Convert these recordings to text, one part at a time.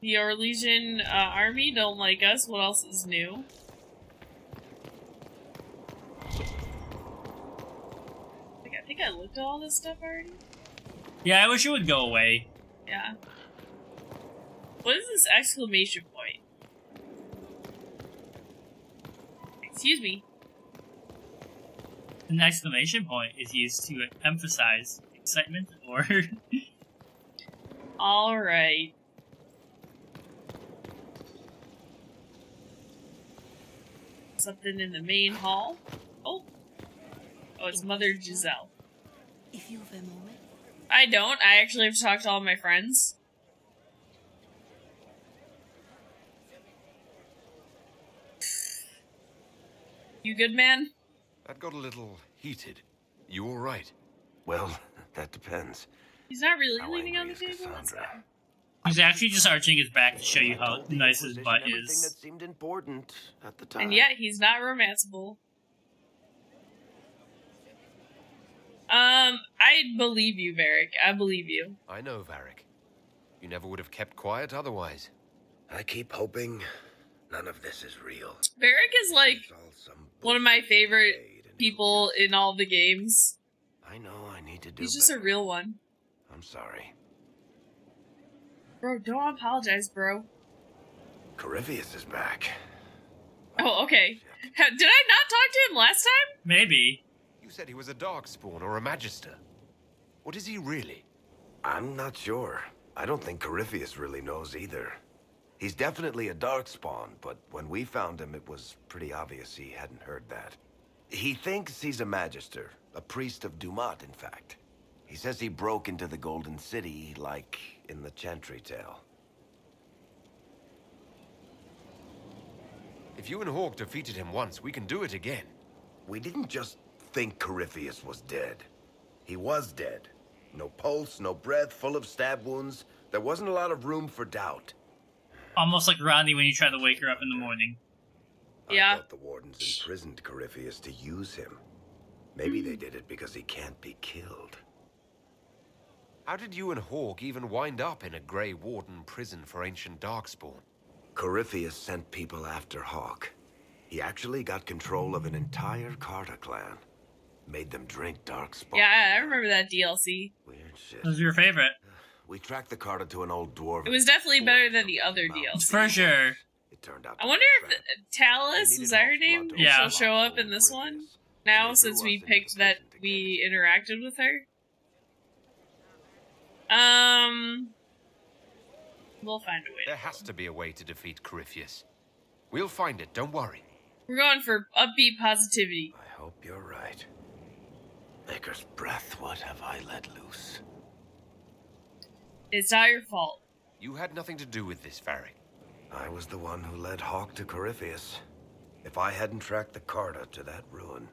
The Orlesian army don't like us. What else is new? I think I looked at all this stuff already. Yeah, I wish it would go away. Yeah. What is this exclamation point? Excuse me. An exclamation point is used to emphasize excitement or... Alright. Something in the main hall. Oh. Oh, it's Mother Giselle. If you have a moment. I don't. I actually have talked to all my friends. You good, man? That got a little heated. You all right? Well, that depends. He's not really How leaning on angry the is table. That's Cassandra? fine. He's actually just arching his back to show you how Told the nice his Inquisition butt everything is. that seemed important at the time. And yet, he's not romanceable. I believe you, Varric. I believe you. I know, Varric. You never would have kept quiet otherwise. I keep hoping none of this is real. Varric is like It's all some one of my bullshit favorite crusade and people in all the games. I know I need to do He's just a better. real one. I'm sorry. Bro, don't apologize, bro. Corypheus is back. Oh, okay. Did I not talk to him last time? Maybe. You said he was a Darkspawn or a Magister. What is he really? I'm not sure. I don't think Corypheus really knows either. He's definitely a Darkspawn, but when we found him, it was pretty obvious he hadn't heard that. He thinks he's a Magister, a priest of Dumat, in fact. He says he broke into the Golden City, like in the Chantry tale. If you and Hawk defeated him once, we can do it again. We didn't just think Corypheus was dead. He was dead. No pulse, no breath, full of stab wounds. There wasn't a lot of room for doubt. Almost like Ronnie when you try to wake her up in the morning. Yeah. I thought the wardens imprisoned Corypheus to use him. Maybe they did it because he can't be killed. How did you and Hawk even wind up in a Grey Warden prison for ancient Darkspawn? Corypheus sent people after Hawk. He actually got control of an entire Carta clan. Made them drink Darkspawn. Yeah, I remember that DLC. Weird shit. Who's your favorite? We tracked the Carta to an old dwarf. It was definitely better than the other DLC. For sure. It turned out I to wonder be a if trap. Talus, They was needed that her Hawk's name? blood to Yeah. She'll unlock show up old in this one Corypheus. now, They since threw we us into picked the that prison we together. interacted with her. We'll find a way. There has to be a way to defeat Corypheus. We'll find it, don't worry. We're going for upbeat positivity. I hope you're right. Maker's breath, what have I let loose? It's not your fault. You had nothing to do with this, Varric. I was the one who led Hawk to Corypheus. If I hadn't tracked the Carta to that ruin...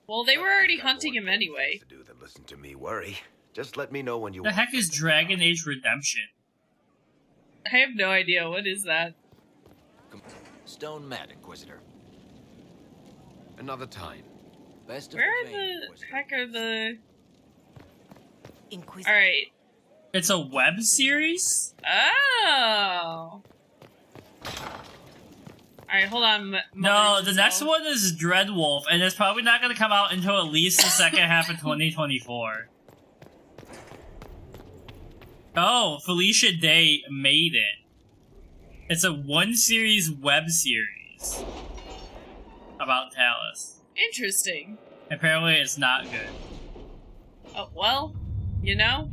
Well, they were already You've got hunting more him important anyway. things to do than listen to me worry. Just let me know when you The want heck is something. Dragon Age Redemption? I have no idea. What is that? Stone Mad Inquisitor. Another time. Best of Where the are Vein, the Inquisitor. heck are the... Inquisitor. Alright. It's a web series? Oh! Alright, hold on. No, Mother the Giselle. next one is Dreadwolf, and it's probably not going to come out until at least the second half of 2024. Oh, Felicia Day made it. It's a one-series web series about Talus. Interesting. Apparently it's not good. Oh, well, you know?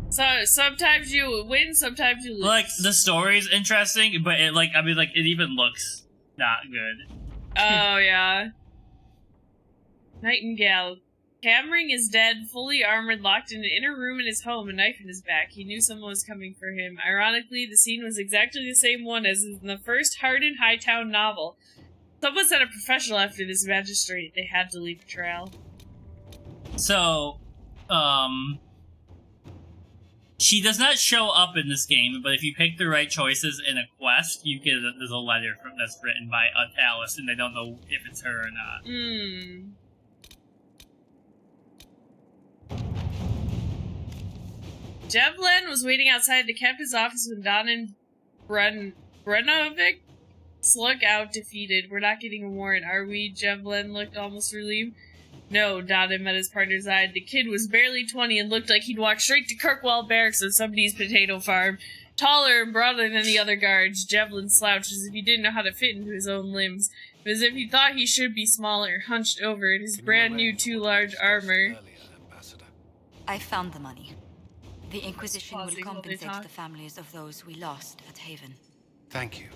So, sometimes you win, sometimes you lose. Like, the story's interesting, but it, like, I mean, like, it even looks not good. Oh, yeah. Nightingale. Cameron is dead, fully armored, locked in an inner room in his home, a knife in his back. He knew someone was coming for him. Ironically, the scene was exactly the same one as in the first Hardin Hightown novel. Someone said a professional after this magistrate. They had to leave a trail. So, she does not show up in this game, but if you pick the right choices in a quest, you get there's a letter that's written by a Talus, and they don't know if it's her or not. Hmm. Jevlin was waiting outside the captain's office when Don and Brenovic slunk out defeated. We're not getting a warrant, are we? Jevlin looked almost relieved. No, Donovan met his partner's eye. The kid was barely 20 and looked like he'd walked straight to Kirkwall Barracks on somebody's potato farm. Taller and broader than the other guards, Jevlin slouched as if he didn't know how to fit into his own limbs, but as if he thought he should be smaller, hunched over in his brand new too large armor. I found the money. The Inquisition will Pausing while they compensate talk. the families of those we lost at Haven. Thank you.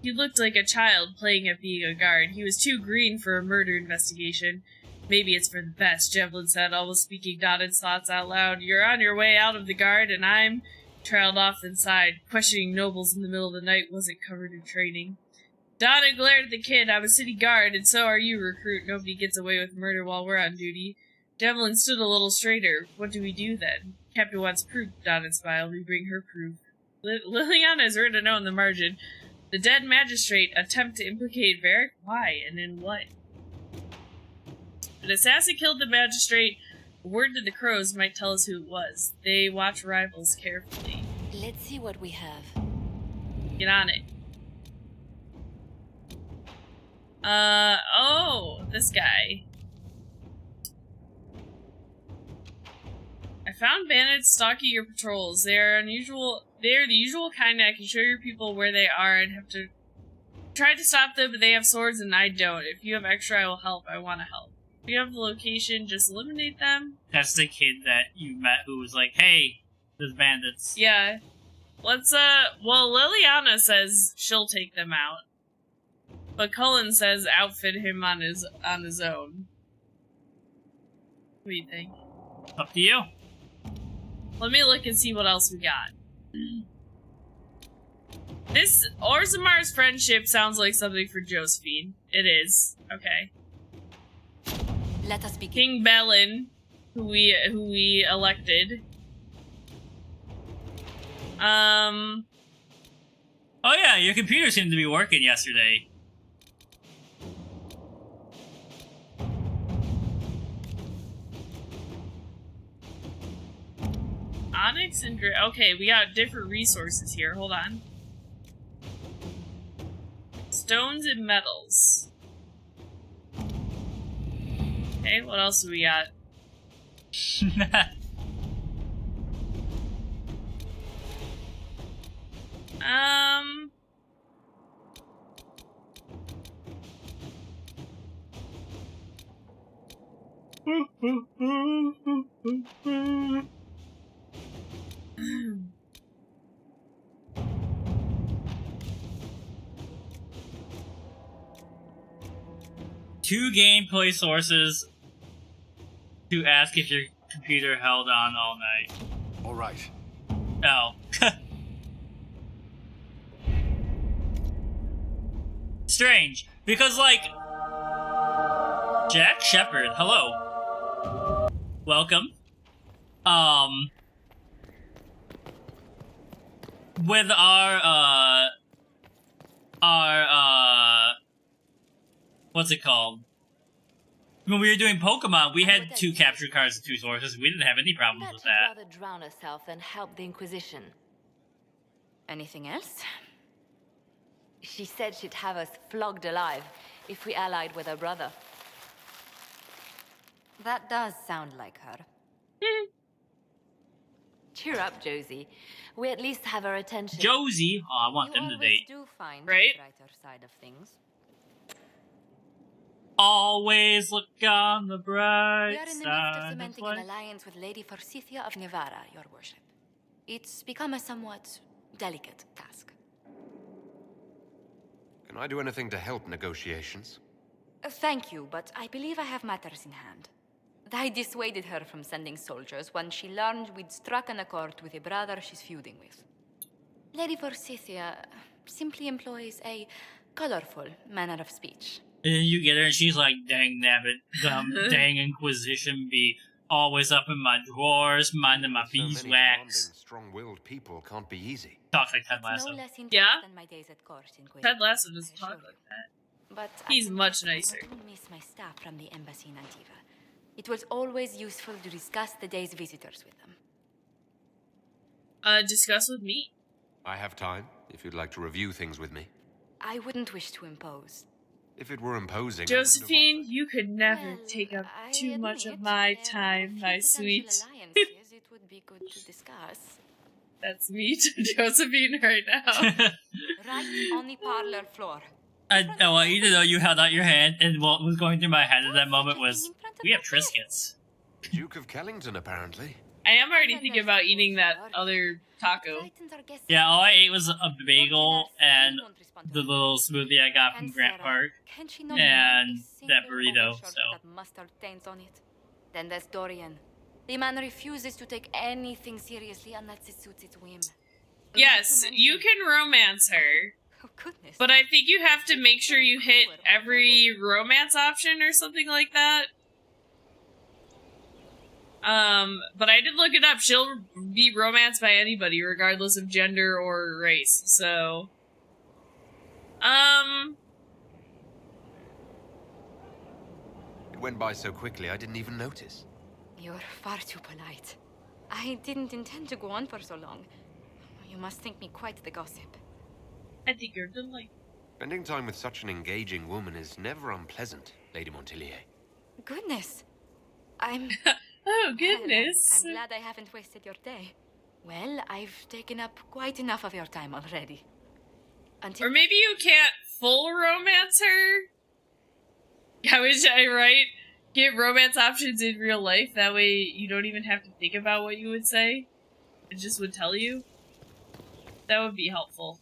He looked like a child playing at being a guard. He was too green for a murder investigation. Maybe it's for the best, Jevlin said, almost speaking Donovan's thoughts out loud. You're on your way out of the guard, and I'm... Trailed off and sighed. Questioning nobles in the middle of the night wasn't covered in training. Donna glared at the kid. I'm a city guard, and so are you, recruit. Nobody gets away with murder while we're on duty. Devlin stood a little straighter. What do we do then? Captain wants proof, Donna smiled. We bring her proof. Liliana has written a note in the margin. The dead magistrate attempt to implicate Varric? Why, and in what? An assassin killed the magistrate. A word to the crows might tell us who it was. They watch rivals carefully. Let's see what we have. Get on it. Oh, this guy. I found bandits stalking your patrols. They are the usual kind that can show your people where they are and have to try to stop them, but they have swords and I don't. If you have extra, I will help. I want to help. If you have the location, just eliminate them. That's the kid that you met who was like, hey, there's bandits. Yeah. Let's, well, Liliana says she'll take them out. But Cullen says outfit him on his own. What do you think? Up to you. Let me look and see what else we got. This Orzamar's friendship sounds like something for Josephine. It is. Okay. Let us begin. King Bellin, who we elected. Oh yeah, your computer seemed to be working yesterday. Onyx and okay, we got different resources here. Hold on. Stones and metals. Okay, what else do we got? Two gameplay sources to ask if your computer held on all night. All right. Oh. Strange, because like Jack Shepard, hello. Welcome. With our what's it called? When we were doing Pokemon, we had two capture cards and two sources. We didn't have any problems with that. Rather drown herself than help the Inquisition. Anything else? She said she'd have us flogged alive if we allied with her brother. That does sound like her. Cheer up, Josie. We at least have her attention. Josie, oh, I want them to always date. do find Right? the brighter side of things. Always look on the bright We are in the midst of side cementing of an life. alliance with Lady Forsythia of Nevada, your worship. It's become a somewhat delicate task. Can I do anything to help negotiations? Thank you, but I believe I have matters in hand. I dissuaded her from sending soldiers when she learned we'd struck an accord with a brother she's feuding with. Lady Forsythia simply employs a colorful manner of speech. And you get her, and she's like, dang nabbit, dang Inquisition be always up in my drawers, minding my So many beeswax. demanding, strong-willed people can't be easy. Talks like Ted It's Lasso. no less intense Yeah? than my days at court, Inquisitor. Ted Lasso doesn't I assure talk you. like that. But He's I much confess, nicer. I don't miss my staff from the embassy in Antiva. It was always useful to discuss the day's visitors with them. Discuss with me. I have time, if you'd like to review things with me. I wouldn't wish to impose. If it were imposing, Josephine, you could never Well, take up I too much of admit my there are time, a my few sweet. potential alliances it would be good to discuss. That's me to Josephine right now. Right on the parlor floor. I want you to know you held out your hand, and what was going through my head at that moment was, we have Triscuits. The Duke of Kellington, apparently. I am already thinking about eating that other taco. Yeah, all I ate was a bagel and the little smoothie I got from Grant Park, and that burrito, so. Mustard stains on it. Then there's Dorian. The man refuses to take anything seriously unless it suits its whim. Yes, you can romance her, Oh, goodness. but I think you have to make sure you hit every romance option or something like that. But I did look it up. She'll be romanced by anybody, regardless of gender or race, so... It went by so quickly I didn't even notice. You're far too polite. I didn't intend to go on for so long. You must think me quite the gossip. I think you're delightful. Spending time with such an engaging woman is never unpleasant, Lady Montillier. Goodness. I'm... Oh, goodness. I'm glad I haven't wasted your day. Well, I've taken up quite enough of your time already. Or maybe you can't full romance her? How would I write? Get romance options in real life, that way you don't even have to think about what you would say. It just would tell you. That would be helpful.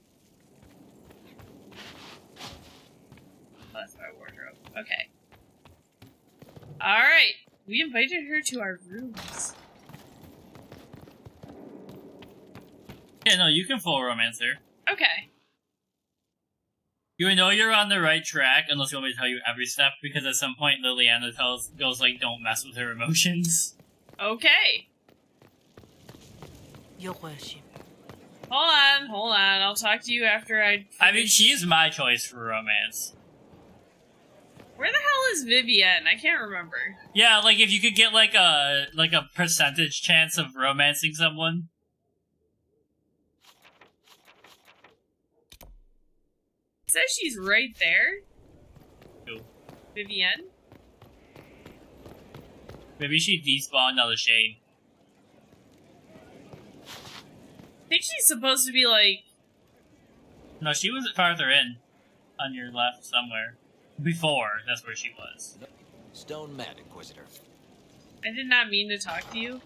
Oh, that's my wardrobe. Okay. Alright. We invited her to our rooms. Yeah, no, you can full romance her. Okay. You know you're on the right track unless you want me to tell you every step, because at some point Liliana goes like, don't mess with her emotions. Okay. Your worship. Hold on. I'll talk to you after I mean, she is my choice for romance. Where the hell is Vivienne? I can't remember. Yeah, like if you could get like a percentage chance of romancing someone. It says she's right there. Who? Vivienne? Maybe she despawned out of shade. I think she's supposed to be like... No, she was farther in. On your left somewhere. Before, that's where she was. Stone mad, Inquisitor. I did not mean to talk to you.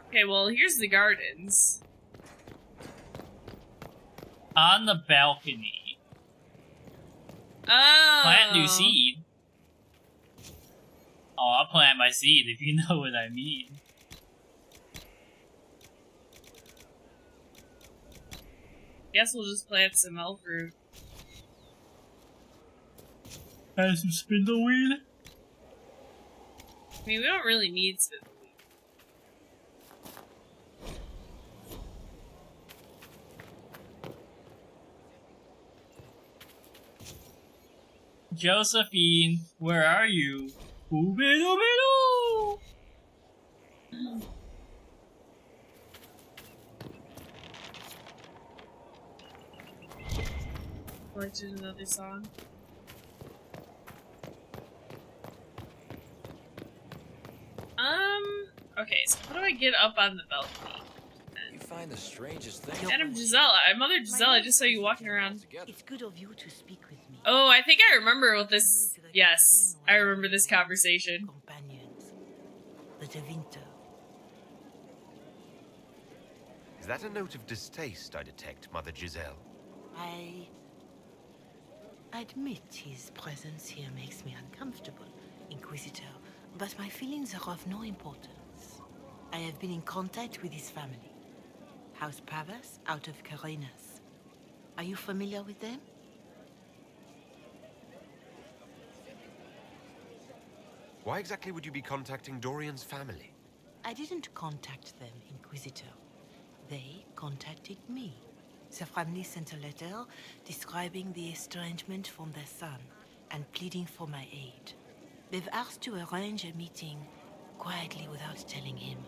Okay, well, here's the gardens. On the balcony. Oh! Plant new seed. Oh, I'll plant my seed if you know what I mean. Guess we'll just plant some elf root. And some spindleweed. I mean, we don't really need spindleweed. Josephine, where are you? Oobidoobidoo! Selected another song. Okay, so how do I get up on the balcony? You find the strangest thing. Madam Gisela, Mother Gisela, I just saw you walking around. It's good of you to speak with me. Oh, I think I remember what this... Yes, I remember this conversation. Companions. The De Winter. Is that a note of distaste I detect, Mother Giselle? I admit his presence here makes me uncomfortable, Inquisitor, but my feelings are of no importance. I have been in contact with his family. House Pavas out of Carenas. Are you familiar with them? Why exactly would you be contacting Dorian's family? I didn't contact them, Inquisitor. They contacted me. The family sent a letter describing the estrangement from their son and pleading for my aid. They've asked to arrange a meeting quietly without telling him,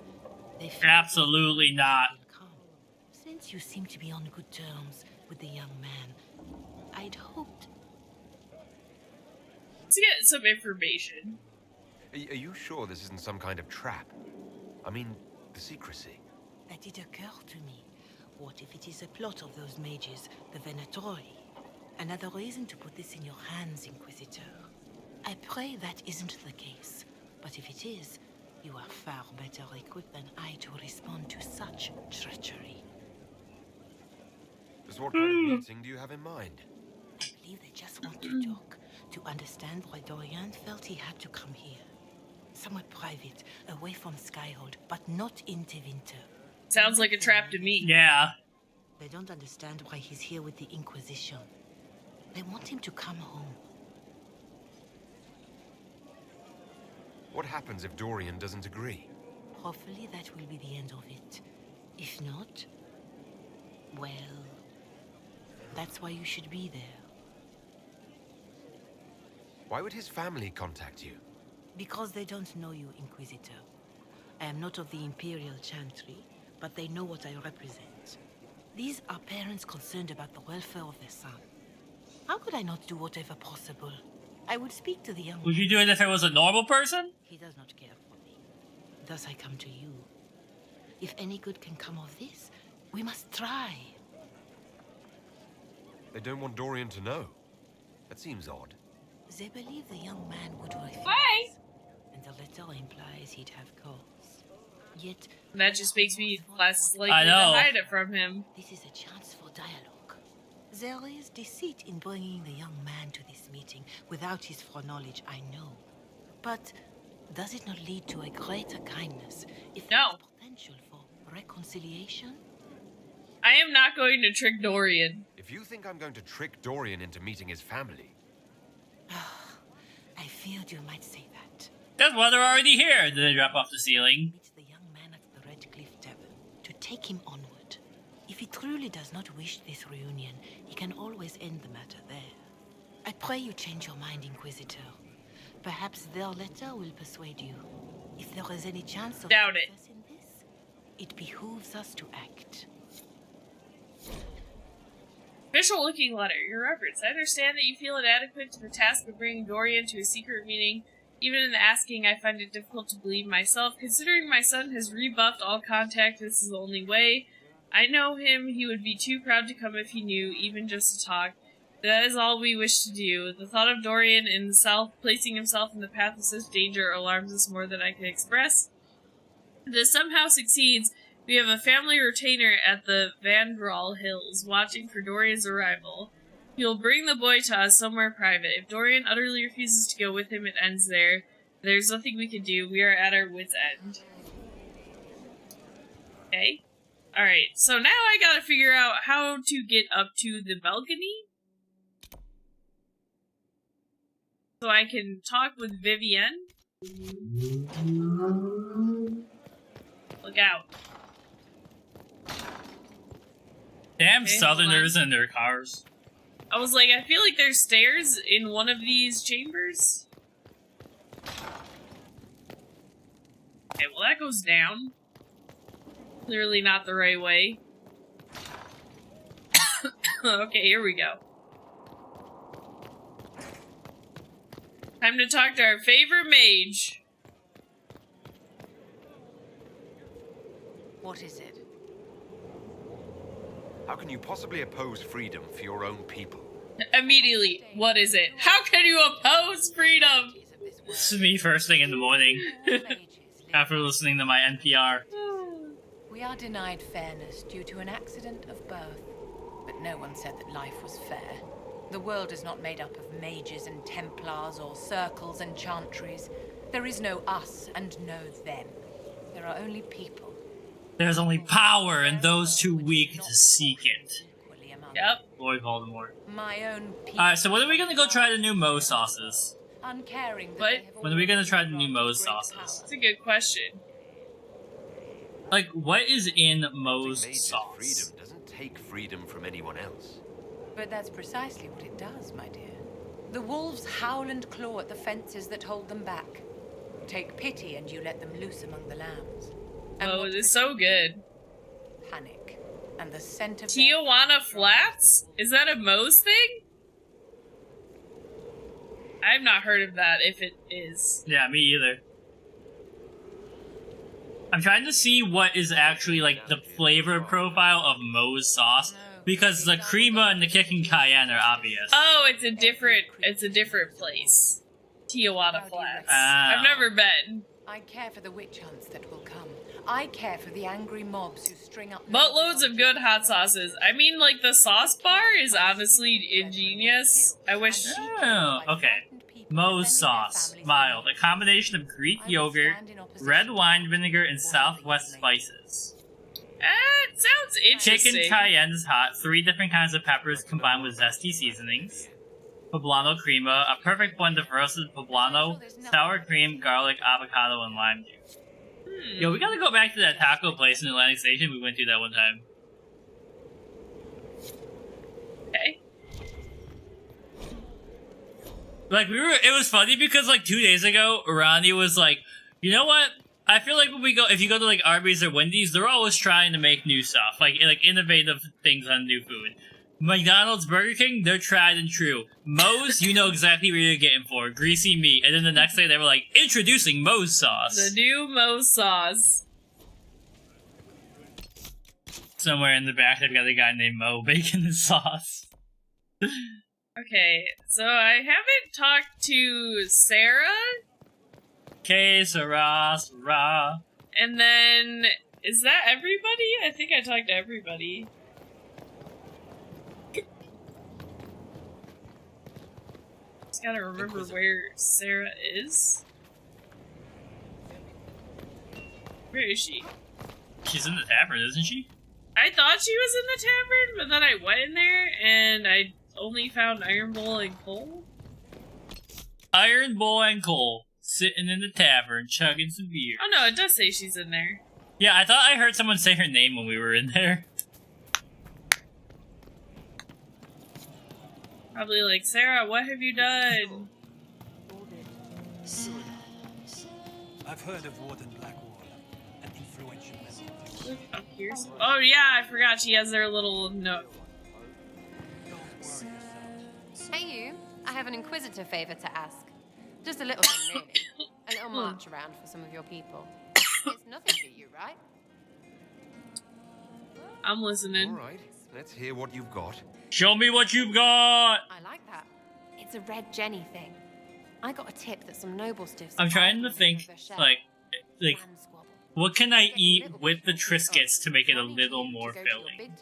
They feel Absolutely not. calm. Since you seem to be on good terms with the young man, I'd hoped. Let's get some information. Are you sure this isn't some kind of trap? I mean, the secrecy. That did occur to me. What if it is a plot of those mages, the Venatori? Another reason to put this in your hands, Inquisitor. I pray that isn't the case. But if it is, you are far better equipped than I to respond to such treachery. Just what kind of meeting do you have in mind? I believe they just want to talk, to understand why Dorian felt he had to come here. Somewhere private, away from Skyhold, but not in Tevinter. Sounds like a trap to me. Yeah. They don't understand why he's here with the Inquisition. They want him to come home. What happens if Dorian doesn't agree? Hopefully that will be the end of it. If not, well, that's why you should be there. Why would his family contact you? Because they don't know you, Inquisitor. I am not of the Imperial Chantry, but they know what I represent. These are parents concerned about the welfare of their son. How could I not do whatever possible? I would speak to the young Would man. you do it if it was a normal person? He does not care for me. Thus I come to you. If any good can come of this, we must try. They don't want Dorian to know. That seems odd. They believe the young man would refuse. Why? And the letter implies he'd have cause. Yet That just makes me less likely I to know. hide it from him. this is a chance for dialogue. There is deceit in bringing the young man to this meeting without his foreknowledge, I know. But does it not lead to a greater kindness if No. there's potential for reconciliation? I am not going to trick Dorian. If you think I'm going to trick Dorian into meeting his family, I feared you might say that. That's why they're already here. Did they drop off the ceiling? Meet the young man at the Red Cliff Tavern to take him onward. If he truly does not wish this reunion, he can always end the matter there. I pray you change your mind, Inquisitor. Perhaps their letter will persuade you. If there is any chance of Doubt it. success in this, it behooves us to act. Official looking letter. Your Reverence, I understand that you feel inadequate to the task of bringing Dorian to a secret meeting. Even in the asking, I find it difficult to believe myself. Considering my son has rebuffed all contact, this is the only way. I know him. He would be too proud to come if he knew, even just to talk. That is all we wish to do. The thought of Dorian in the south placing himself in the path of such danger alarms us more than I can express. If this somehow succeeds, we have a family retainer at the Vandral Hills, watching for Dorian's arrival. He will bring the boy to us somewhere private. If Dorian utterly refuses to go with him, it ends there. There's nothing we can do. We are at our wits' end. Okay. Alright, so now I gotta figure out how to get up to the balcony. So I can talk with Vivienne. Look out. Damn Okay, Southerners and their cars. I was like, I feel like there's stairs in one of these chambers. Okay, well that goes down. Clearly not the right way. Okay, here we go. Time to talk to our favorite mage. What is it? how can you possibly oppose freedom for your own people? Immediately, what is it? How can you oppose freedom? This is me first thing in the morning, after listening to my NPR. We are denied fairness due to an accident of birth. But no one said that life was fair. The world is not made up of mages and templars or circles and chantries. There is no us and no them. There are only people. There's only power in those too weak to seek it. Yep. Lord Voldemort. My own people. Alright, so when are we gonna go try the new Mo sauces? Uncaring that What? they have When are we gonna try the new already Mo's granted great sauces? That's a good question. Like, what is in I think Mo's Mage's sauce? freedom doesn't take freedom from anyone else. power. But that's precisely what it does, my dear. The wolves howl and claw at the fences that hold them back. Take pity and you let them loose among the lambs. Oh, it is so good. Panic. And the scent of Tijuana Flats? Is that a Moe's thing? I've not heard of that, if it is. Yeah, me either. I'm trying to see what is actually like the flavor profile of Moe's sauce, because the crema and the kicking cayenne are obvious. Oh, it's a different place. Tijuana Flats. I've never been. I care for the witch hunts that will come. I care for the angry mobs who string up Boatloads of good hot sauces. I mean, like, the sauce bar is honestly ingenious. I wish... Oh, okay. Moe's sauce. Mild. A combination of Greek yogurt, red wine vinegar, and Southwest spices. It sounds interesting. Chicken cayenne is hot. 3 different kinds of peppers combined with zesty seasonings. Poblano crema. A perfect blend of roasted poblano, sour cream, garlic, avocado, and lime juice. Yo, we gotta go back to that taco place in Atlantic Station we went to that one time. Okay. Like, it was funny because, like, 2 days ago, Ronnie was like, you know what? I feel like if you go to, like, Arby's or Wendy's, they're always trying to make new stuff. Like innovative things on new food. McDonald's, Burger King, they're tried and true. Moe's, you know exactly what you're getting for. Greasy meat. And then the next day, they were like, introducing Moe's sauce. The new Moe's sauce. Somewhere in the back, they've got a guy named Moe baking the sauce. Okay, so I haven't talked to Sarah. Que sera, sera. And then, is that everybody? I think I talked to everybody. Just gotta remember where Sarah is. Where is she? She's in the tavern, isn't she? I thought she was in the tavern, but then I went in there and I only found Iron Bowl and Cole. Iron Bowl and Cole, sitting in the tavern, chugging some beer. Oh no, it does say she's in there. Yeah, I thought I heard someone say her name when we were in there. Probably like, Sarah, what have you done? I've heard of Warden Blackwall, an influential member. Up here. Oh yeah, I forgot she has their little note. Hey you, I have an Inquisitor favor to ask. Just a little thing, really. A little march around for some of your people. It's nothing for you, right? I'm listening. All right, let's hear what you've got. Show me what you've got! I like that. It's a red Jenny thing. I got a tip that some noble stiffs... I'm trying to think, like, what can I eat with the Triscuits to make it a little more filling?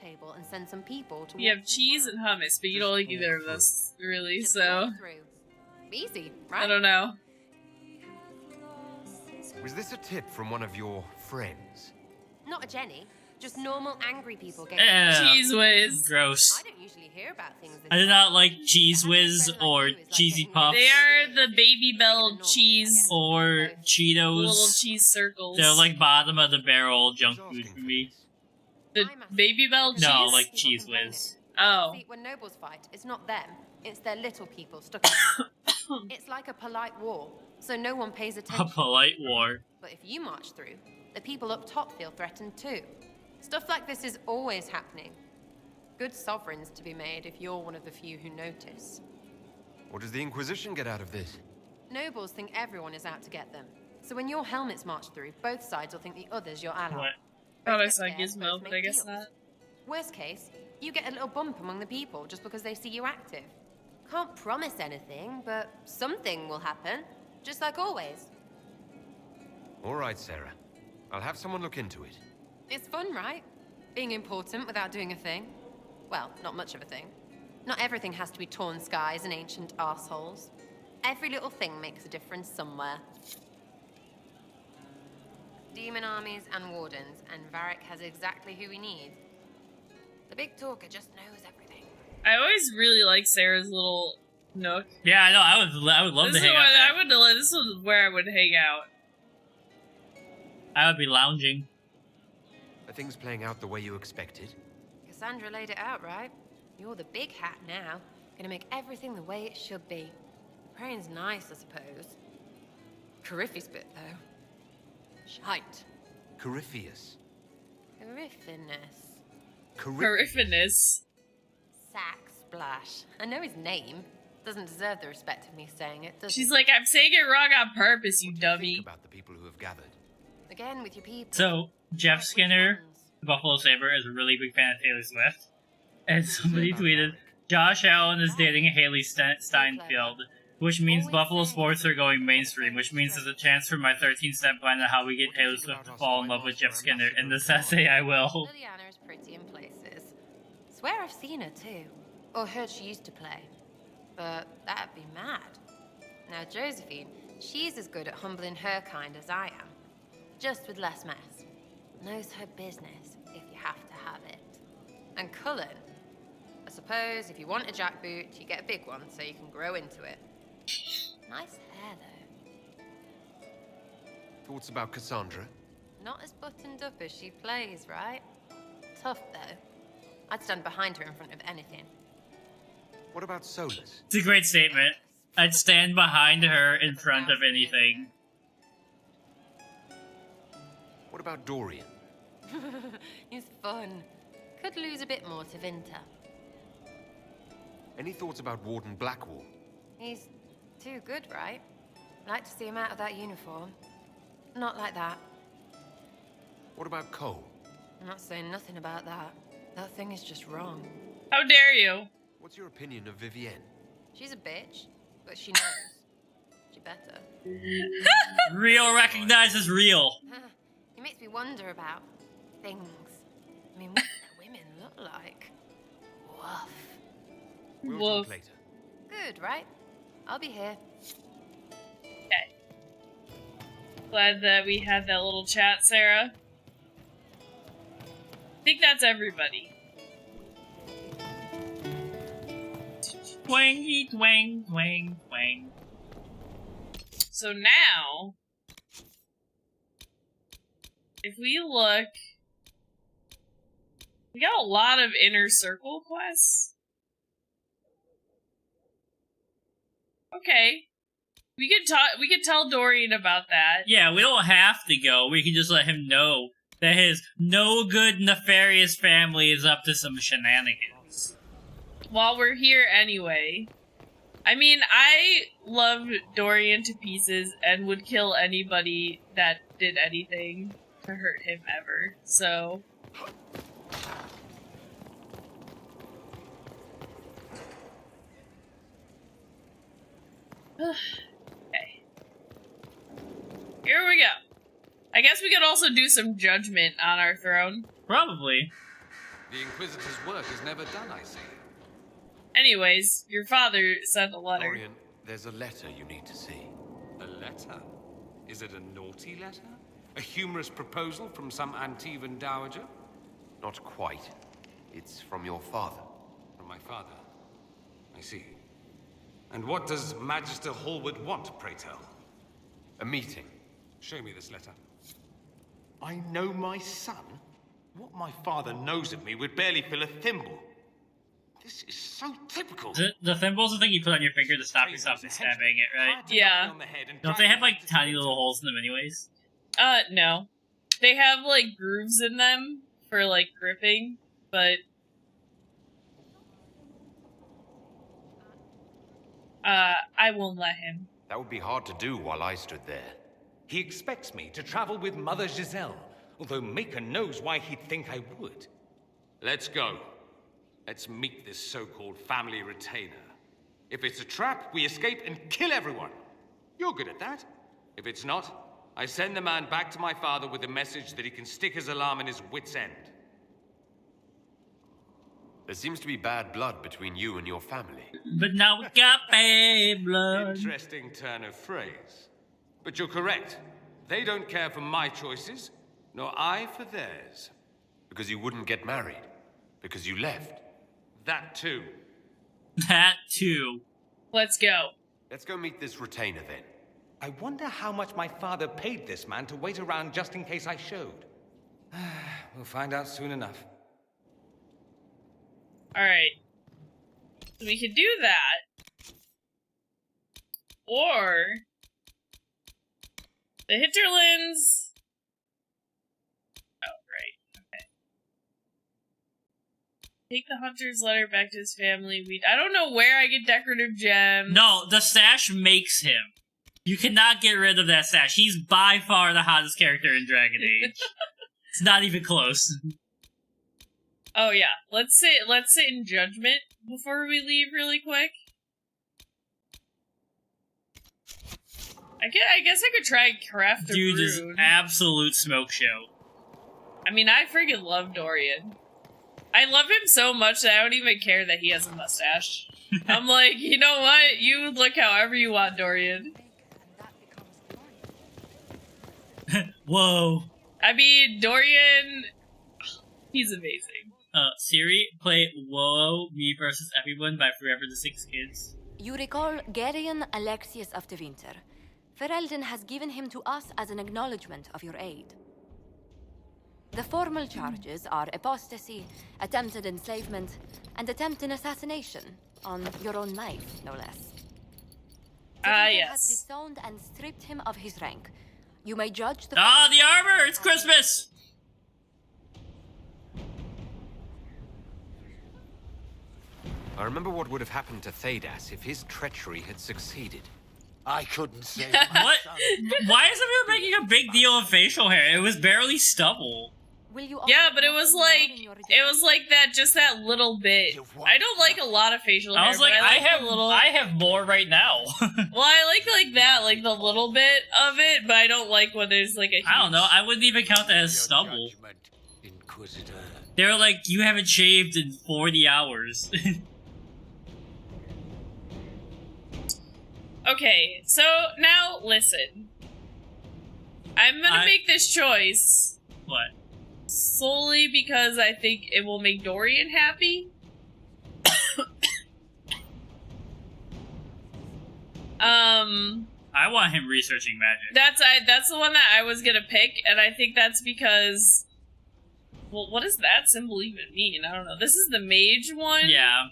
You have cheese and hummus, but you don't like either of those, really, so... Easy, right? I don't know. Was this a tip from one of your friends? Not a Jenny. Just normal angry people get Cheese Whiz. Gross. I don't usually hear about things I do not like Cheese Whiz or Cheesy Puffs. They are the Baby Bell cheese. Or Cheetos. Little cheese circles. They're like bottom of the barrel junk food for me. The Baby Bell cheese? No, like Cheese Whiz. Oh. See, when nobles fight, it's not them. It's their little people stuck in the middle. It's like a polite war, so no one pays attention. A polite war. But if you march through, the people up top feel threatened too. Stuff like this is always happening. Good sovereigns to be made if you're one of the few who notice. What does the Inquisition get out of this? Nobles think everyone is out to get them. So when your helmets march through, both sides will think the other's your ally. What? Thought I saw Gizmo, but I guess not. Worst case, you get a little bump among the people just because they see you active. Can't promise anything, but something will happen. Just like always. All right, Sarah. I'll have someone look into it. It's fun, right? Being important without doing a thing. Well, not much of a thing. Not everything has to be torn skies and ancient arseholes. Every little thing makes a difference somewhere. Demon armies and wardens, and Varric has exactly who we need. The big talker just knows everything. I always really like Sarah's little nook. Yeah, I know. I would love to hang out. This is where I would hang out. I would be lounging. Are things playing out the way you expected? Cassandra laid it out, right? You're the big hat now. Gonna make everything the way it should be. Praying's nice, I suppose. Cariffi's bit, though. Shite. Corypheus. Griffinus. Corypheus. Sack Splash. I know his name. Doesn't deserve the respect of me saying it, does She's he? like, I'm saying it wrong on purpose, you What do you dummy. think about the people who have gathered? Again with your people. So, Jeff Which Skinner, ones? the Buffalo Saber, is a really big fan of Taylor Swift. And somebody about tweeted, Alec? Josh Allen is dating Haley Steinfeld, which means Buffalo sports are going mainstream, which means there's a chance for my 13-step plan on how we get Taylor Swift to fall in love with Jeff Skinner. In this essay, I will. Liliana is pretty in places. Swear I've seen her too. Or heard she used to play. But that'd be mad. Now Josephine, she's as good at humbling her kind as I am. Just with less mess. Knows her business, if you have to have it. And Cullen, I suppose if you want a jackboot, you get a big one so you can grow into it. Nice hair, though. Thoughts about Cassandra? Not as buttoned up as she plays, right? Tough, though. I'd stand behind her in front of anything. What about Solus? It's a great statement. I'd stand behind her in front of anything. What about Dorian? He's fun. Could lose a bit more to Vinter. Any thoughts about Warden Blackwall? He's too good, right? Like to see him out of that uniform. Not like that. What about Cole? I'm not saying nothing about that. That thing is just wrong. How dare you? What's your opinion of Vivienne? She's a bitch, but she knows. She better. Real recognizes real. It makes me wonder about things. I mean, what do women look like? Woof. We'll Woof. talk later. Good, right? I'll be here. Okay. Glad that we had that little chat, Sarah. I think that's everybody. Twangy, twang, twang, twang. So now, if we look, we got a lot of inner circle quests. Okay. We could tell Dorian about that. Yeah, we don't have to go. We can just let him know that his no good, nefarious family is up to some shenanigans. While we're here anyway. I mean, I love Dorian to pieces and would kill anybody that did anything to hurt him ever. So okay. Here we go. I guess we could also do some judgment on our throne. Probably. The Inquisitor's work is never done, I see. Anyways, your father sent a letter. Dorian, there's a letter you need to see. A letter? Is it a naughty letter? A humorous proposal from some Antivan dowager? Not quite. It's from your father. From my father. I see. And what does Magister Hallward want, pray tell? A meeting. Show me this letter. I know my son? What my father knows of me would barely fill a thimble. This is so typical. The thimbles the thing you put on your finger to stop yourself from stabbing it, right? Yeah. Don't they have like tiny little holes in them anyways? No. They have like grooves in them for like gripping, but I won't let him. That would be hard to do while I stood there. He expects me to travel with Mother Giselle, although Maker knows why he'd think I would. Let's go. Let's meet this so-called family retainer. If it's a trap, we escape and kill everyone. You're good at that. If it's not, I send the man back to my father with a message that he can stick his alarm in his wit's end. There seems to be bad blood between you and your family. But now we got bad blood. Interesting turn of phrase. But you're correct. They don't care for my choices, nor I for theirs. Because you wouldn't get married. Because you left. That too. That too. Let's go. Let's go meet this retainer then. I wonder how much my father paid this man to wait around just in case I showed. We'll find out soon enough. Alright. So we could do that. Or the Hinterlands Take the hunter's letter back to his family. I don't know where I get decorative gems. No, the stash makes him. You cannot get rid of that stash. He's by far the hottest character in Dragon Age. It's not even close. Oh yeah, let's sit in judgment before we leave really quick. I guess I could try craft a Dude, this rune. absolute smoke show. I mean, I freaking love Dorian. I love him so much that I don't even care that he has a mustache. I'm like, you know what? You look however you want, Dorian. Whoa. I mean, Dorian, he's amazing. Siri, play Whoa, Me versus Everyone by Forever the Six Kids. You recall Garion Alexius of the Winter. Ferelden has given him to us as an acknowledgement of your aid. The formal charges are apostasy, attempted enslavement, and attempted assassination on your own life, no less. Yes. Has disowned and stripped him of his rank. You may judge the... the armor! It's Christmas! I remember what would have happened to Thedas if his treachery had succeeded. I couldn't say. What? Why is everyone making a big deal of facial hair? It was barely stubble. Yeah, but it was like that, just that little bit. I don't like a lot of facial hair. I was like, I have more right now. Well, I like that, like the little bit of it, but I don't like when there's like a huge... I don't know, I wouldn't even count that as stubble. Inquisitor. They were like, you haven't shaved in 40 hours. Okay, so now listen. I'm gonna make this choice. What? Solely because I think it will make Dorian happy. I want him researching magic. That's the one that I was gonna pick, and I think that's because... Well, what does that symbol even mean? I don't know. This is the mage one? Yeah.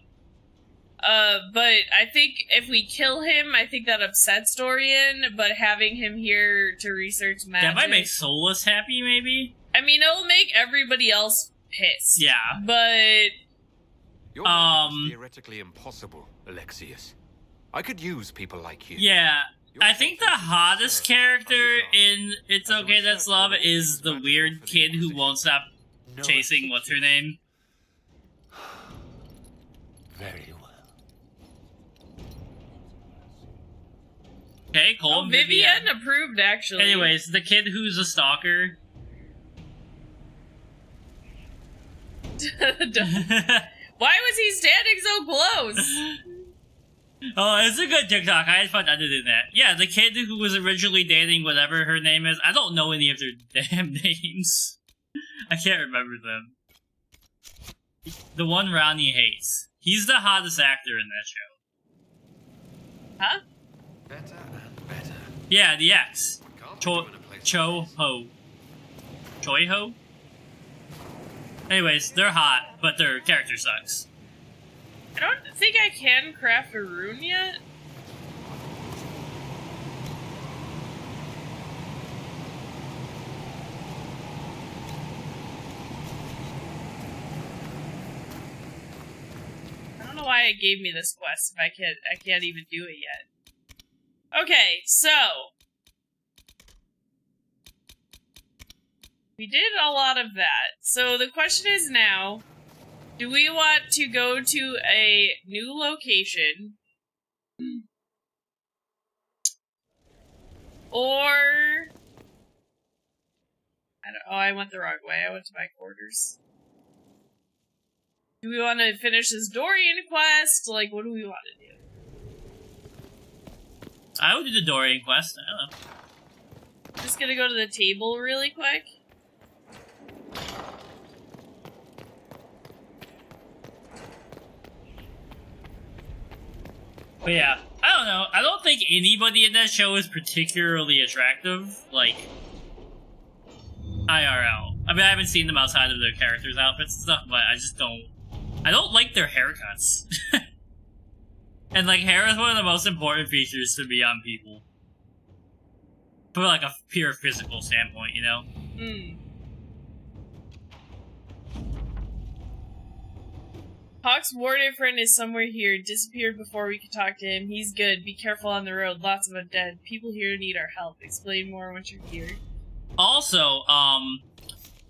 But I think if we kill him, I think that upsets Dorian, but having him here to research magic... That might make Solus happy, maybe? I mean, it'll make everybody else pissed. Yeah. But... Your magic is theoretically impossible, Alexius. I could use people like you. Yeah. I think the hottest character in It's Okay That's Love is the weird kid who won't stop chasing what's-her-name. Very well. Okay, Cole and Vivian approved, actually. Anyways, the kid who's a stalker. Why was he standing so close? Oh, it's a good TikTok. I had fun editing that. Yeah, the kid who was originally dating whatever her name is. I don't know any of their damn names. I can't remember them. The one Ronnie hates. He's the hottest actor in that show. Huh? Better and better. Yeah, the ex. Cho-ho. Choi-ho? Anyways, they're hot, but their character sucks. I don't think I can craft a rune yet. I don't know why it gave me this quest if I can't even do it yet. Okay, so we did a lot of that. So the question is now, do we want to go to a new location? Or... I went the wrong way. I went to my quarters. Do we want to finish this Dorian quest? Like, what do we want to do? I would do the Dorian quest. I don't know. Just gonna go to the table really quick. But yeah, I don't know. I don't think anybody in that show is particularly attractive, like, IRL. I mean, I haven't seen them outside of their characters' outfits and stuff, but I don't like their haircuts. And, like, hair is one of the most important features to be on people. From, like, a pure physical standpoint, you know? Hawk's warden friend is somewhere here. Disappeared before we could talk to him. He's good. Be careful on the road. Lots of undead. People here need our help. Explain more once you're here. Also,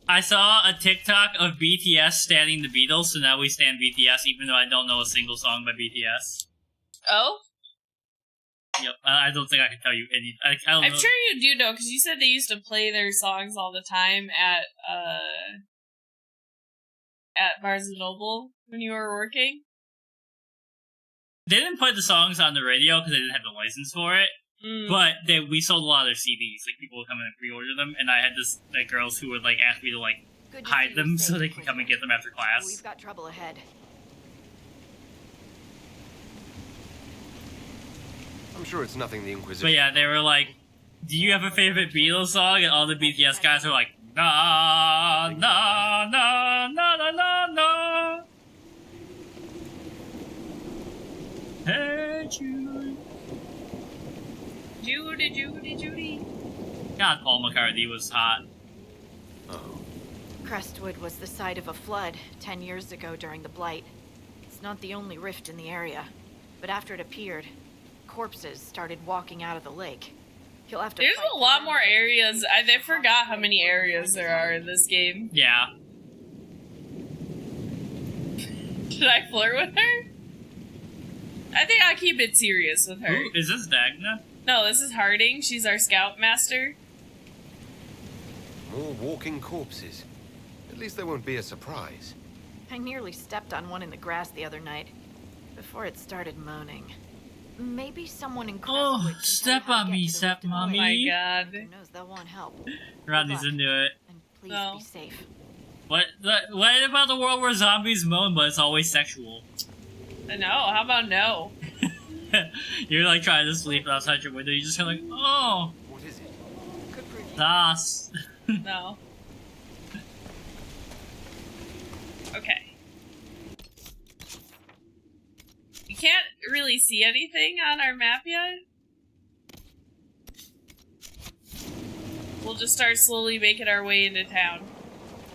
I saw a TikTok of BTS standing the Beatles, so now we stand BTS, even though I don't know a single song by BTS. Oh? Yep, I don't think I can tell you any. I don't I'm know. sure you do know, because you said they used to play their songs all the time at Barnes & Noble when you were working. They didn't play the songs on the radio because they didn't have the license for it. But we sold a lot of their CDs. Like, people would come in and pre-order them, and I had girls who would ask me to hide them so they could come and get them after class. We've got trouble ahead. I'm sure it's nothing the Inquisition. But yeah, they were like, "Do you have a favorite Beatles song?" And all the BTS guys were like, "Na na na na na na na." Hey Jude. Judy, Judy, Judy. God, Paul McCartney was hot. Crestwood was the site of a flood 10 years ago during the Blight. It's not the only rift in the area, but after it appeared, corpses started walking out of the lake. You'll have to. There's a lot more areas. I forgot how many areas there are in this game. Yeah. Should I flirt with her? I think I'll keep it serious with her. Ooh, is this Dagna? No, this is Harding. She's our scoutmaster. More walking corpses. At least there won't be a surprise. I nearly stepped on one in the grass the other night, before it started moaning. Maybe someone in Crestwood can Step tell you how on to me, get to the step rift in the mommy. lake. Oh my god. Who knows, that won't help. Rodney's into it. And please No. be safe. What about the world where zombies moan, but it's always sexual? No, how about no? You're trying to sleep outside your window. You're just kind of oh. What is it? Das. No. Okay. You can't really see anything on our map yet. We'll just start slowly making our way into town.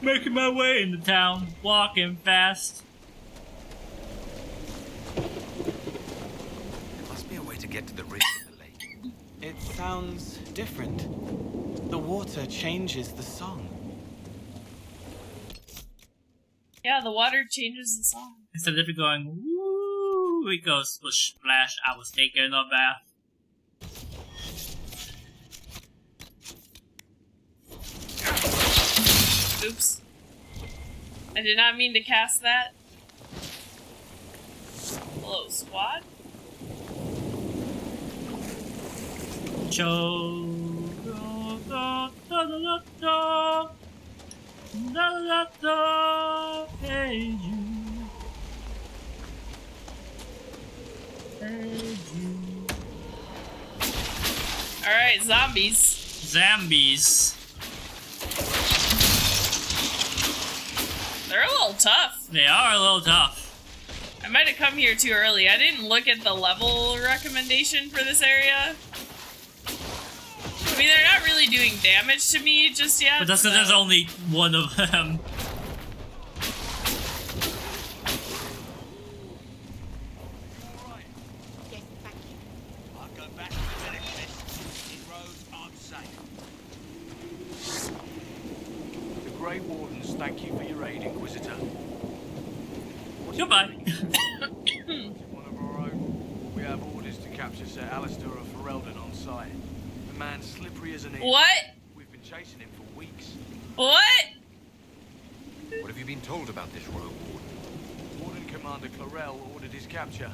Making my way into town, walking fast. There must be a way to get to the rift in the lake. It sounds different. The water changes the song. Yeah, the water changes the song. Instead of it going woo, it goes splish splash. I was taking a bath. Oops. I did not mean to cast that. Hello, squad. Hey you. Alright, zombies. Zombies. They're a little tough. They are a little tough. I might have come here too early. I didn't look at the level recommendation for this area. I mean, they're not really doing damage to me just yet. But that's because there's only one of them. I'll go back to the village, miss. These roads aren't safe. The Grey Wardens thank you for your aid, Inquisitor. Goodbye. One of our own. We have orders to capture Sir Alistair of Ferelden on site. The man's slippery as an eel. What? We've been chasing him for weeks. What? What have you been told about this rogue warden? Warden Commander Clarel ordered his capture.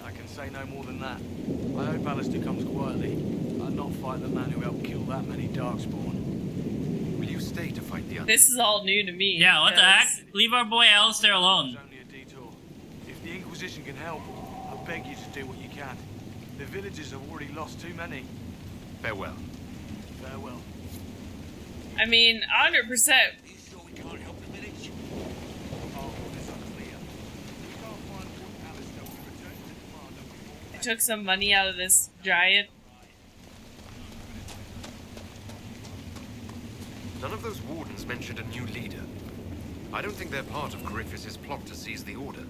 I can say no more than that. I hope Alistair comes quietly. I'll not fight the man who helped kill that many Darkspawn. Will you stay to fight the others? This is all new to me. Yeah, what the heck? because- Leave our boy Alistair alone. It's only a detour. If the Inquisition can help, I beg you to do what you can. The villagers have already lost too many. Farewell. Farewell. I mean, 100%. Are you sure we can't help the village? Our orders are clear. We can't find Warden Alistair. We return to the commander before... I took some money out of this giant. None of those wardens mentioned a new leader. I don't think they're part of Corypheus' plot to seize the Order.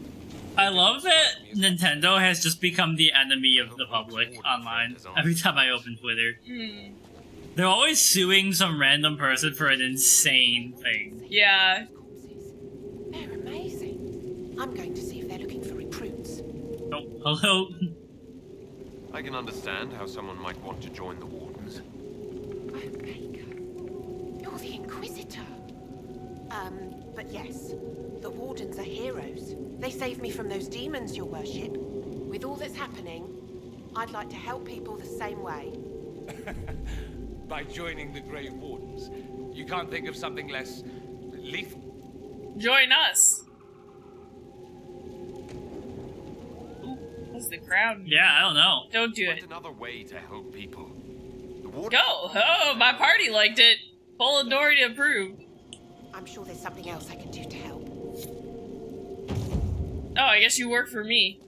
I love that Nintendo has just become the enemy of the public online every time I open Twitter. They're always suing some random person for an insane thing. Yeah. They're amazing. I'm going to see if they're looking for recruits. Oh, hello. I can understand how someone might want to join the Wardens. You're the Inquisitor. But yes, the Wardens are heroes. They saved me from those demons, your worship. With all that's happening, I'd like to help people the same way. By joining the Grey Wardens, you can't think of something less lethal. Join us. Ooh, what's the crowd? Yeah, I don't know. Don't do Find it. another way to help people. Go! Oh, my party liked it. Paul Doherty approved. I'm sure there's something else I can do to help. Oh, I guess you work for me.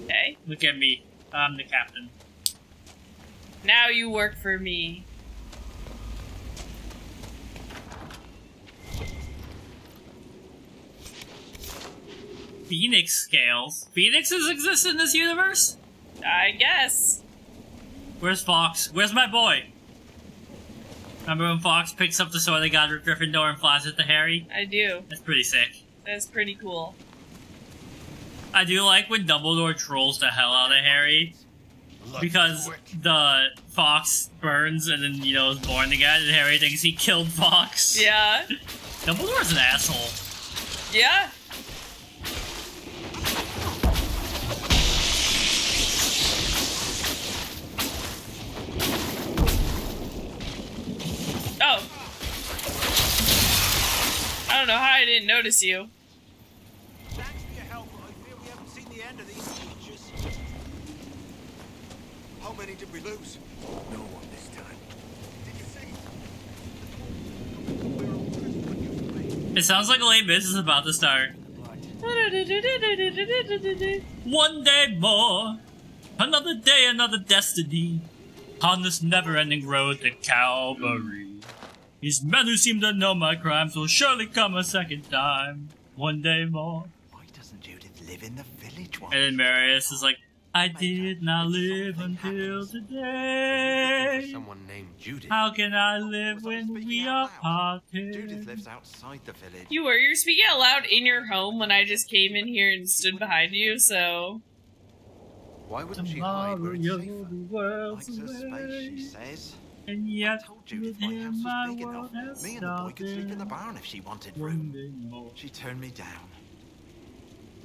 Okay. Look at me. I'm the captain. Now you work for me. Phoenix scales. Phoenixes exist in this universe? I guess. Where's Fox? Where's my boy? Remember when Fox picks up the sword of God with Gryffindor and flies it to Harry? I do. That's pretty sick. That's pretty cool. I do like when Dumbledore trolls the hell out of Harry. Because the Fox burns and then, is born again, and Harry thinks he killed Fox. Yeah. Dumbledore's an asshole. Yeah. Oh. I don't know how I didn't notice you. Thanks for your help, but I fear we haven't seen the end of these creatures. How many did we lose? No one this time. Did you see? It sounds like Les Mis is about to start. One day more, another day, another destiny, on this never-ending road to Calvary. These men who seem to know my crimes will surely come a second time. One day more. Why doesn't Judith live in the village? And then Marius is like, I did not live until today. Someone named Judith. How can I live when we are parted? Judith lives outside the village. You're speaking out loud in your home when I just came in here and stood behind you, so... Why wouldn't she hide where it's safer? Likes her space, she says. And yet, I told Judith my house was big enough. Me and the boy could sleep in the barn if she wanted room. She turned me down.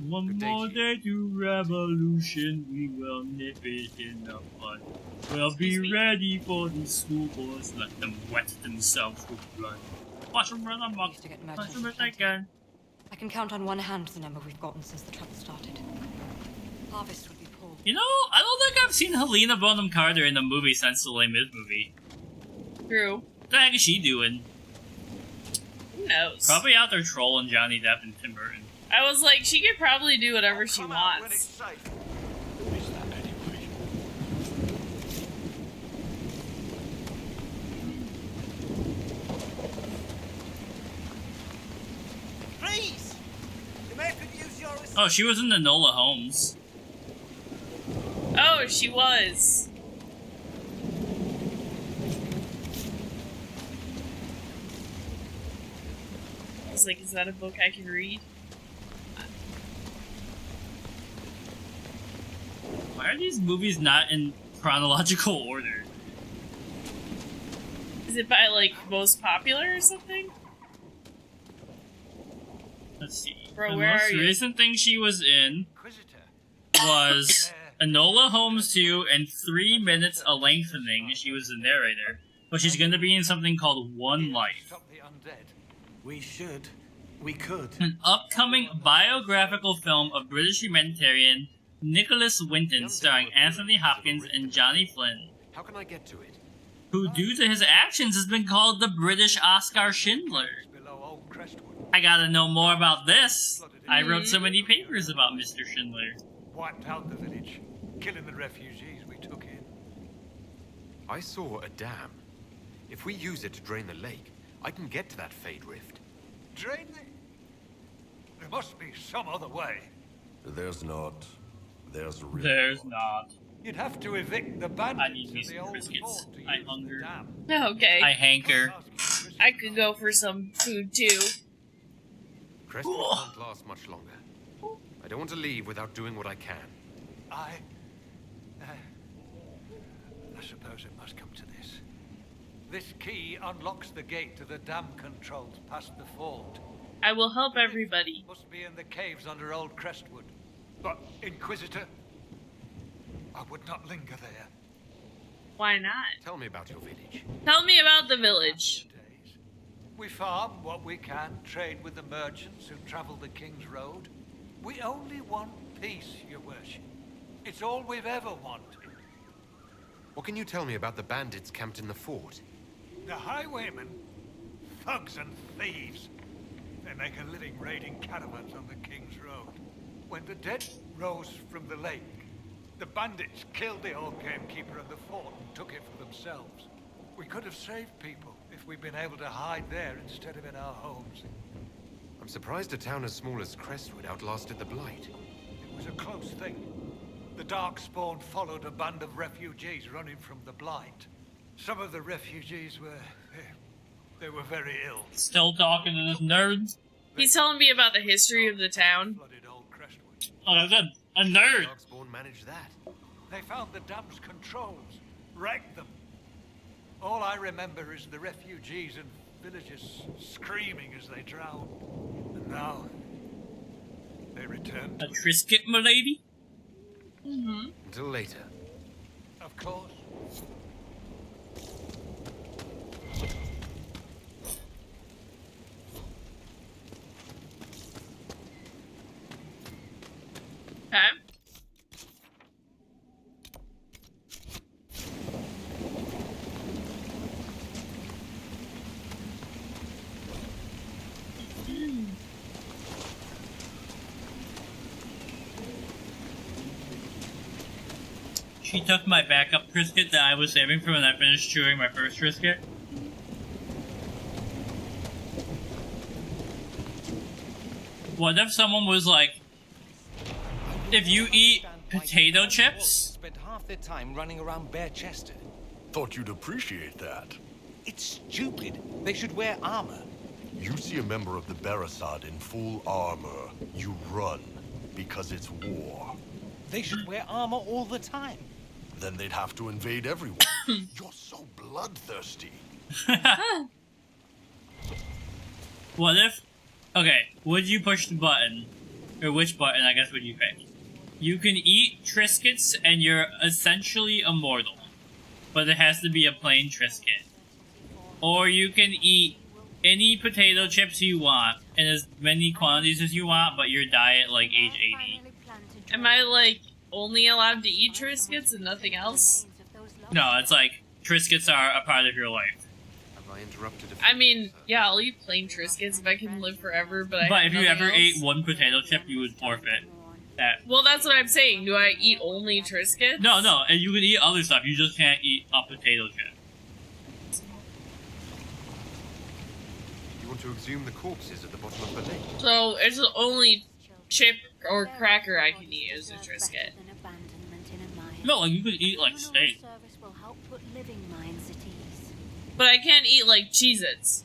One more day to revolution, we will nip it in the bud. We'll be ready for these schoolboys, let them wet themselves with blood. Watch them run amok, watch them if they can. I can count on one hand the number we've gotten since the trouble started. Harvest would be poor. I don't think I've seen Helena Bonham Carter in a movie since the Les Mis movie. True. What the heck is she doing? Who knows? Probably out there trolling Johnny Depp and Tim Burton. I was like, she could probably do whatever she wants. Please! The mayor could use your... Oh, she was in the Enola Holmes. Oh, she was. I was like, is that a book I can read? Why are these movies not in chronological order? Is it by, like, most popular or something? Let's see. Bro, the where most are you? recent thing she was in was Enola Holmes 2 and 3 minutes a lengthening. She was the narrator. But she's gonna be in something called One Life. We should. We could. An upcoming biographical film of British humanitarian Nicholas Winton starring Anthony Hopkins and Johnny Flynn, How can I get to it? who due to his actions has been called the British Oscar Schindler. I gotta know more about this. I wrote so many papers about Mr. Schindler. Wiped out the village, killing the refugees we took in. I saw a dam. If we use it to drain the lake, I can get to that Fade Rift. Drain the... There must be some other way. There's not. There's really There's not. You'd have to evict the bandits. I need me some biscuits. I hunger. Okay. I hanker. I could go for some food too. Crestwood won't last much longer. I don't want to leave without doing what I can. I suppose it must come to this. This key unlocks the gate to the dam controls past the fort. I will help everybody. Must be in the caves under Old Crestwood. But, Inquisitor, I would not linger there. Why not? Tell me about your village. Tell me about the village. We farm what we can, trade with the merchants who travel the King's Road. We only want peace, your worship. It's all we've ever wanted. What can you tell me about the bandits camped in the fort? The highwaymen, thugs and thieves. They make a living raiding caravans on the King's Road. When the dead rose from the lake, the bandits killed the old gamekeeper and the fort and took it for themselves. We could have saved people if we'd been able to hide there instead of in our homes. I'm surprised a town as small as Crestwood outlasted the Blight. It was a close thing. The Darkspawn followed a band of refugees running from the Blight. Some of the refugees were... they were very ill. Still talking to this nerd? He's telling me about the history of the town. Oh, that's a nerd! Darkspawn managed that. They found the dam's controls, wrecked them. All I remember is the refugees and villagers screaming as they drowned. And now, they return to... A Trisket, m'lady? Mm-hmm. Until later. Of course. Okay. She took my backup Trisket that I was saving for when I finished chewing my first Trisket. What if someone was like, if you eat potato chips? Spent half their time running around bare-chested. Thought you'd appreciate that. It's stupid. They should wear armor. You see a member of the Barasad in full armor, you run, because it's war. They should wear armor all the time. Then they'd have to invade everyone. You're so bloodthirsty. What if... Okay, would you push the button? Or which button, I guess, would you pick? You can eat Triscuits and you're essentially immortal. But it has to be a plain Triscuit. Or you can eat any potato chips you want in as many quantities as you want, but your diet like age 80. Am I like only allowed to eat Triscuits and nothing else? No, it's like Triscuits are a part of your life. Have I interrupted I mean, yeah, I'll eat plain Triscuits if I can live forever, but But have if you nothing ever else. ate one potato chip, you would forfeit that. Well, that's what I'm saying. Do I eat only Triscuits? No, and you can eat other stuff. You just can't eat a potato chip. You want to exhume the corpses at the bottom of the lake? So it's the only chip or cracker I can eat as a Triscuit. No, like you could eat like steak. But I can't eat like Cheez-Its.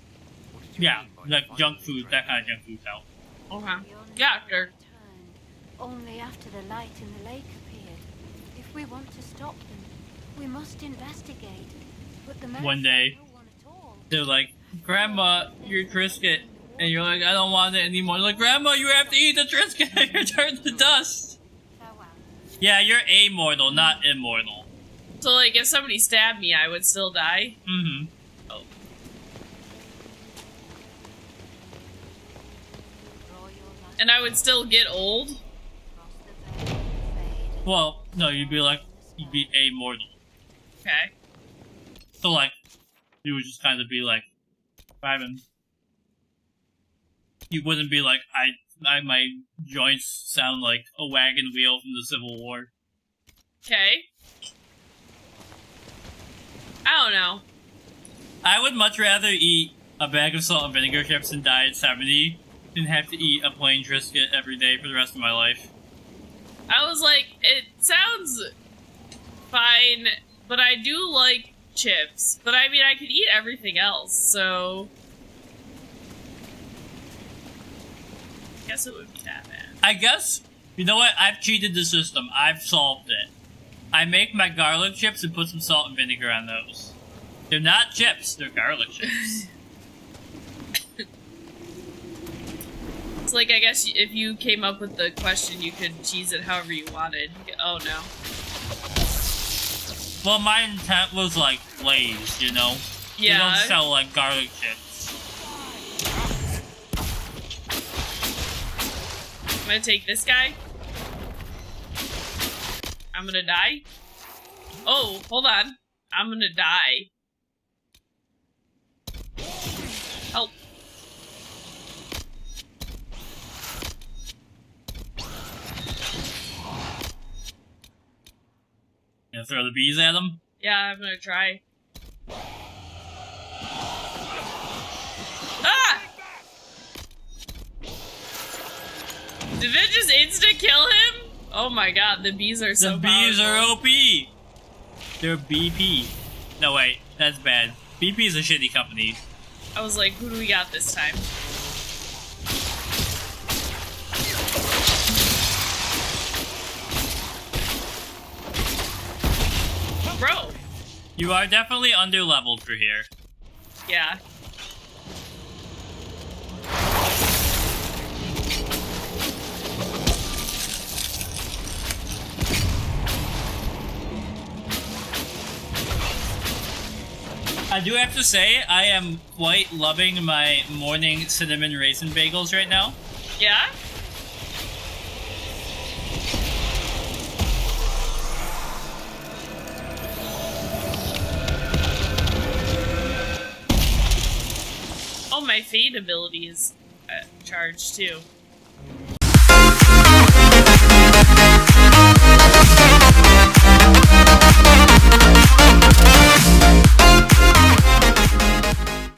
Yeah, like junk food, that kind of junk food's out. Okay. Yeah, sure. Only after the light in the lake appeared. If we want to stop them, we must investigate. But the One day, they're like, Grandma, your Trisket. And you're like, I don't want it anymore. They're like, Grandma, you have to eat the Trisket and you're turned to dust. Yeah, you're amortal, not immortal. So, like, if somebody stabbed me, I would still die? Mm-hmm. Oh. And I would still get old? Well, no, you'd be amortal. Okay. So, like, you would just kind of be like, vibing. You wouldn't be like, my joints sound like a wagon wheel from the Civil War. Okay. I don't know. I would much rather eat a bag of salt and vinegar chips and died at 70, didn't have to eat a plain Triscuit every day for the rest of my life. I was like, it sounds fine, but I do like chips. But I mean, I could eat everything else, so... I guess it would be that bad. I guess, you know what? I've cheated the system. I've solved it. I make my garlic chips and put some salt and vinegar on those. They're not chips, they're garlic chips. It's like, I guess if you came up with the question, you could cheese it however you wanted. Oh no. Well, my intent was like Lay's, you know? Yeah. They don't sell like garlic chips. I'm gonna take this guy. I'm gonna die. Oh, hold on. I'm gonna die. Help. Gonna throw the bees at him? Yeah, I'm gonna try. Ah! Did it just insta-kill him? Oh my god, the bees are so The bees powerful. are OP! They're BP. No, wait, that's bad. BP is a shitty company. I was like, who do we got this time? Bro! You are definitely under-leveled for here. Yeah. I do have to say, I am quite loving my morning cinnamon raisin bagels right now. Yeah? Oh, my fade ability is charged too.